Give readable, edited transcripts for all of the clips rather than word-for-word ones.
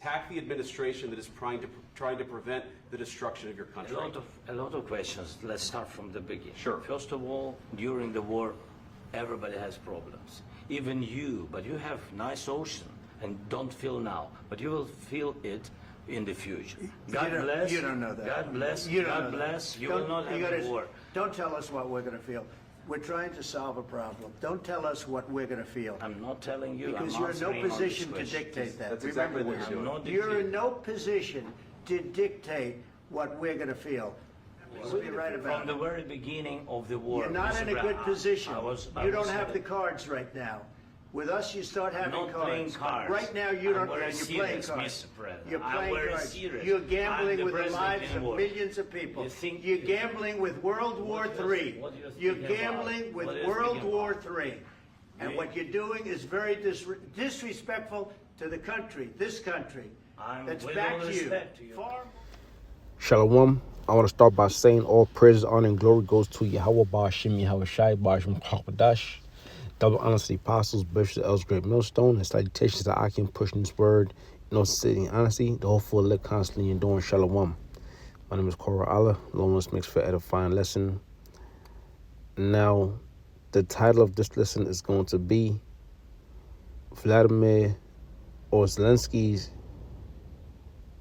attack the administration that is trying to prevent the destruction of your country? A lot of questions. Let's start from the beginning. Sure. First of all, during the war, everybody has problems. Even you, but you have nice ocean and don't feel now, but you will feel it in the future. God bless. You don't know that. God bless. You don't God know bless. that. You will not have a war. Don't tell us what we're going to feel. We're trying to solve a problem. Don't tell us what we're going to feel. I'm not telling you. Because I'm you're in no answering on this position to question. dictate that. That's Remember exactly what this. you're doing. You're in no position to dictate what we're going to feel. You're right about From the it. very beginning of the war. You're not Mr. in a Brown, good position. I You was don't have the saying- cards right now. With us, you start having not cards. playing cards. Right now, you I'm don't. very You're playing serious, cards. Mr. President. You're I'm playing very cards. serious. You're I'm gambling the with the president lives in of war. millions of people. You think- You're gambling with World War III. what do you think You're about? gambling with What do you World think War about? III. And what you're doing is very disrespectful to the country, this country. I'm That's with back all to you. respect to you. Far Shalom. I want to start by saying all praise, honor, and glory goes to Yahweh Ba'ashim, Yahweh Shai, Ba'ashim Chakbadash. Double honors to the apostles, bishops, elders, great millstone, and salutations that I can push in this word, no sincerity and honesty, the whole full live constantly enduring Shalom. My name is Korah Allah, Loneliness Makes for Edifying Lesson. Now, the title of this lesson is going to be Volodymyr Zelenskyy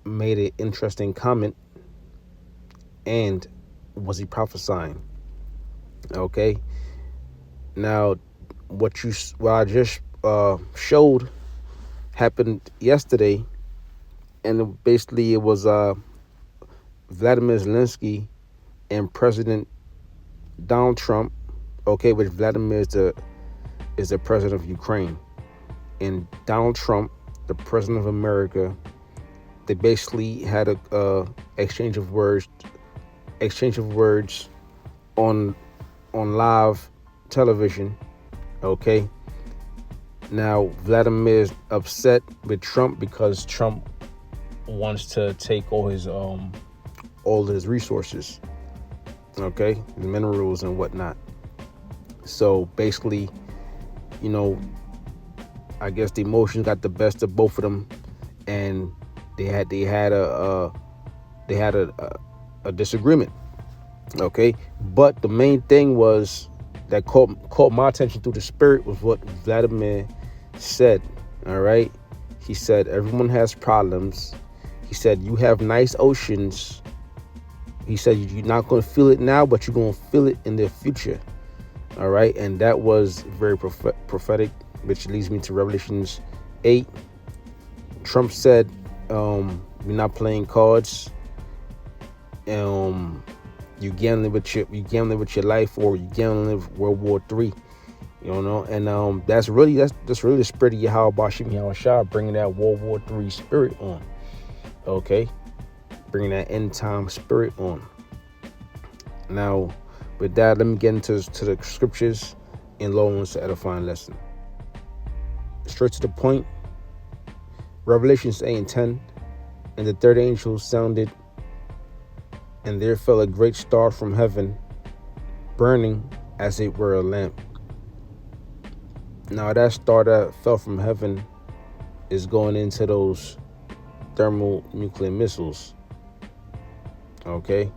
made an interesting comment, and was he prophesying? Okay. Now, what I just showed happened yesterday, and it was Volodymyr Zelenskyy and President Donald Trump. Okay, which Vladimir is the president of Ukraine, and Donald Trump, the president of America. They basically had a exchange of words on live television. Okay. Now Vladimir's upset with Trump because Trump wants to take all his resources. Okay, the minerals and whatnot. So basically, I guess the emotions got the best of both of them, and they had a disagreement. Okay, but the main thing was that caught my attention through the spirit was what Vladimir said. All right, he said everyone has problems. He said you have nice oceans. He said you're not going to feel it now, but you're going to feel it in the future. All right, and that was very prophetic, which leads me to Revelations 8. Trump said, "You're not playing cards. You gambling with your life, or you gambling with World War III." And that's really the spirit of Yahweh Bashim Yahweh Shah, bringing that World War III spirit on. Okay, bringing that end time spirit on. Now, with that, let me get into the scriptures in Loneliness to Edifying Lesson. Straight to the point. Revelations 8:10, and the third angel sounded, and there fell a great star from heaven, burning as it were a lamp. Now that star that fell from heaven is going into those thermonuclear missiles. Okay?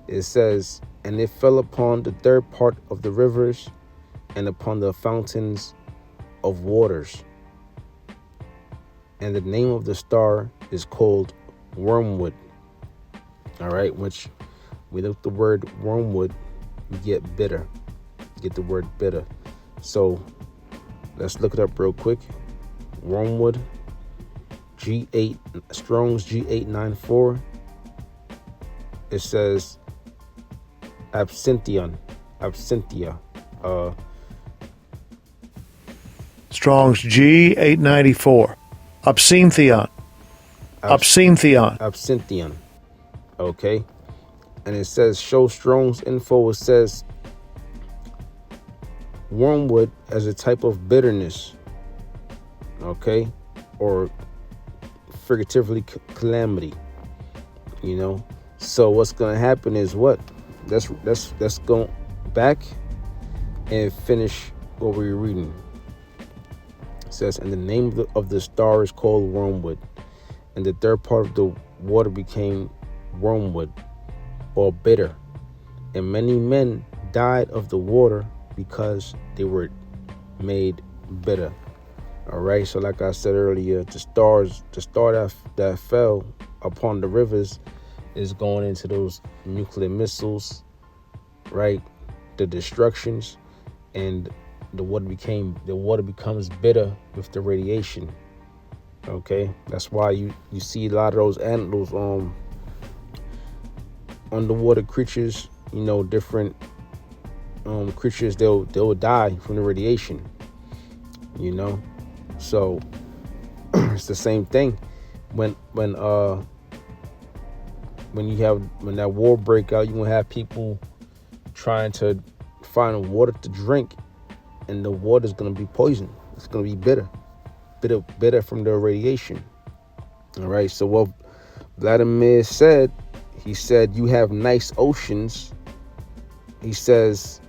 It says, and it fell upon the third part of the rivers and upon the fountains of waters. And the name of the star is called wormwood. All right, which we look the word wormwood, we get bitter. Get the word bitter. So let's look it up real quick. Wormwood, G8, Strong's G894. It says absinthium. Strong's G894. Absinthium. Okay. And it says, show Strong's info. It says wormwood as a type of bitterness. Okay. Or figuratively calamity. So what's going to happen is what? Let's go back and finish what we were reading. It says, and the name of the star is called wormwood, and the third part of the water became wormwood or bitter, and many men died of the water because they were made bitter. All right, so like I said earlier, the star that fell upon the rivers is going into those nuclear missiles, right? The destructions, and the water becomes bitter with the radiation. Okay, that's why you see a lot of those animals, underwater creatures, different creatures, they'll die from the radiation, so it's the same thing when that war break out. You're gonna have people trying to find water to drink, and the water's gonna be poison. It's gonna be bitter from the radiation. All right, so what Vladimir said, he said, you have nice oceans. He says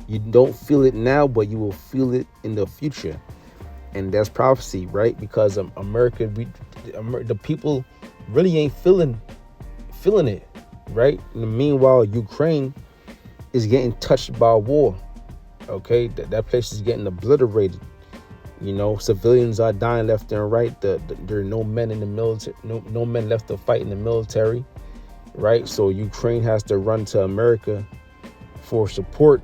you don't feel it now, but you will feel it in the future. And that's prophecy, right? Because America, the people really ain't feeling it, right? And meanwhile, Ukraine is getting touched by war. Okay, that place is getting obliterated. Civilians are dying left and right. There are no men in the military, no men left to fight in the military, right? So Ukraine has to run to America for support,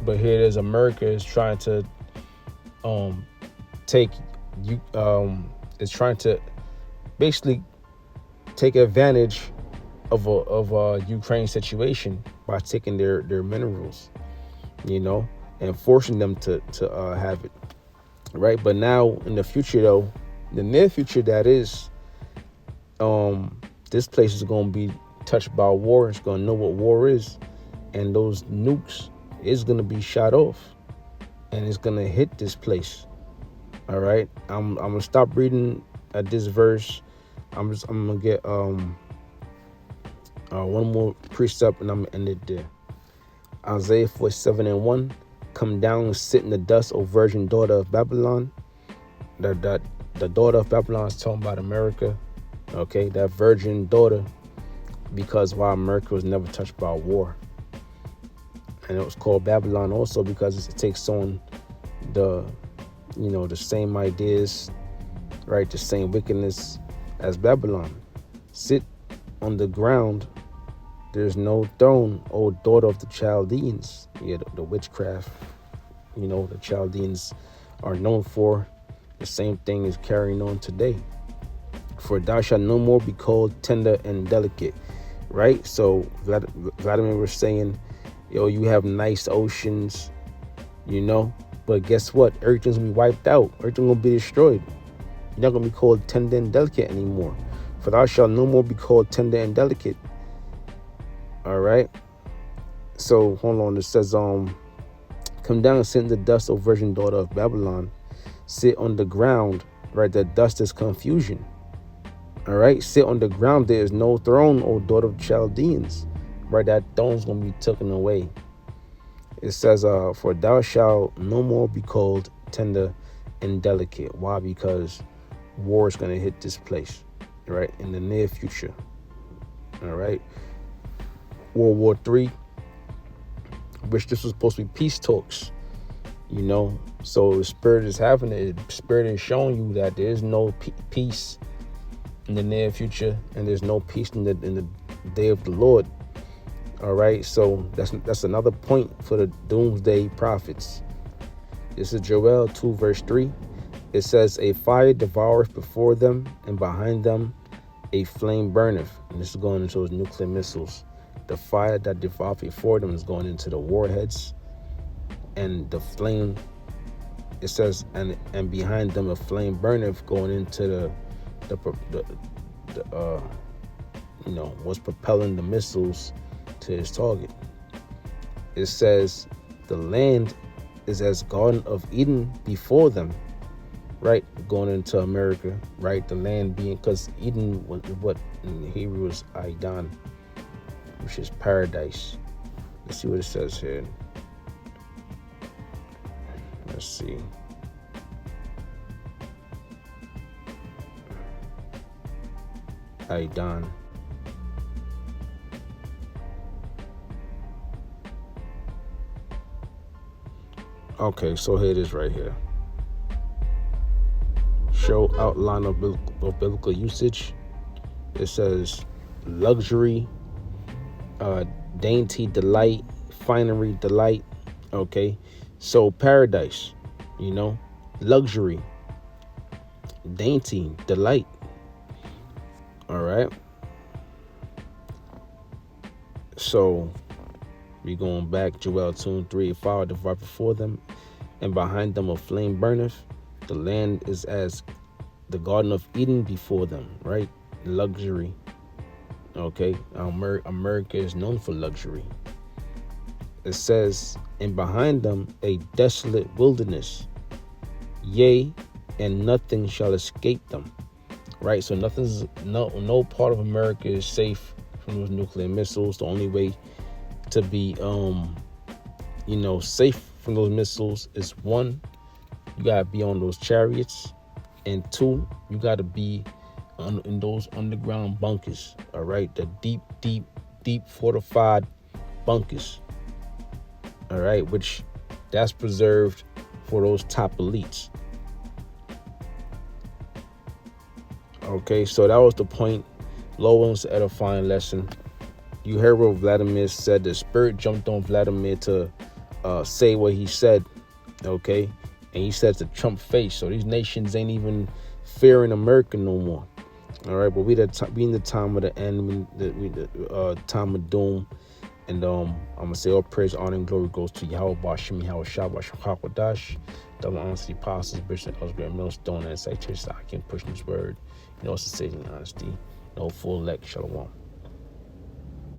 but here it is, America is trying to is trying to basically take advantage of a Ukraine situation by taking their minerals, and forcing them to have it, right? But now in the future, though, the near future, that is, this place is going to be touched by war. It's going to know what war is, and those nukes is going to be shot off, and it's going to hit this place. All right, I'm gonna stop reading at this verse. I'm gonna get one more precept, and I'm gonna end it there. Isaiah 47:1. Come down and sit in the dust, O virgin daughter of Babylon. The daughter of Babylon is talking about America. Okay, that virgin daughter, because why America was never touched by war. And it was called Babylon also because it takes on the same ideas, right? The same wickedness as Babylon. Sit on the ground. There's no throne, O daughter of the Chaldeans. Yeah, the witchcraft, the Chaldeans are known for. The same thing is carrying on today. For thou shalt no more be called tender and delicate, right? So Vladimir was saying, you have nice oceans, but guess what? Everything's gonna be wiped out. Everything's gonna be destroyed. You're not gonna be called tender and delicate anymore. For thou shalt no more be called tender and delicate. All right. So hold on. It says, come down and sit in the dust, O virgin daughter of Babylon. Sit on the ground, right? That dust is confusion. All right. Sit on the ground. There is no throne, O daughter of Chaldeans. Right. That throne's gonna be taken away. It says, for thou shalt no more be called tender and delicate. Why? Because war is going to hit this place, right, in the near future. All right. World War III, which this was supposed to be peace talks, So the Spirit is having it. The Spirit is showing you that there is no peace in the near future, and there's no peace in the day of the Lord. All right, so that's another point for the doomsday prophets. This is Joel 2 verse 3. It says, a fire devoureth before them, and behind them a flame burneth. And this is going into those nuclear missiles. The fire that devoureth before them is going into the warheads, and the flame, it says, and behind them a flame burneth, going into what's propelling the missiles to his target. It says the land is as Garden of Eden before them, right? Going into America, right? The land being, because Eden was what in the Hebrew is Aidan, which is paradise. Let's see what it says here. Let's see. Hey, Don. Okay, so here it is right here. Show outline of biblical usage. It says luxury, dainty delight, finery delight. Okay, so paradise, luxury, dainty delight. All right. So we going back. Joel 2:3. Fire divide before them, and behind them a flame burneth. The land is as the Garden of Eden before them. Right. Luxury. Okay. America is known for luxury. It says, and behind them a desolate wilderness. Yea, and nothing shall escape them. Right. So no part of America is safe from those nuclear missiles. The only way to be safe from those missiles is, one, you gotta be on those chariots, and two, you gotta be in those underground bunkers. All right, the deep fortified bunkers. All right, which that's preserved for those top elites. Okay, so that was the point. Lowen's edifying lesson. You heard what Vladimir said. The spirit jumped on Vladimir to say what he said. Okay, and he said to Trump face. So these nations ain't even fearing America no more. All right, but we in the time of the end, the time of doom, and I'm gonna say all praise, honor, and glory goes to Yahweh Bashim, Yahweh Shabbat, Shachwadash, double honesty, apostles, Bishop, Elsberry, Millstone, and Say Church. I can push this word. Sincerity and honesty. No full elect. Shalom.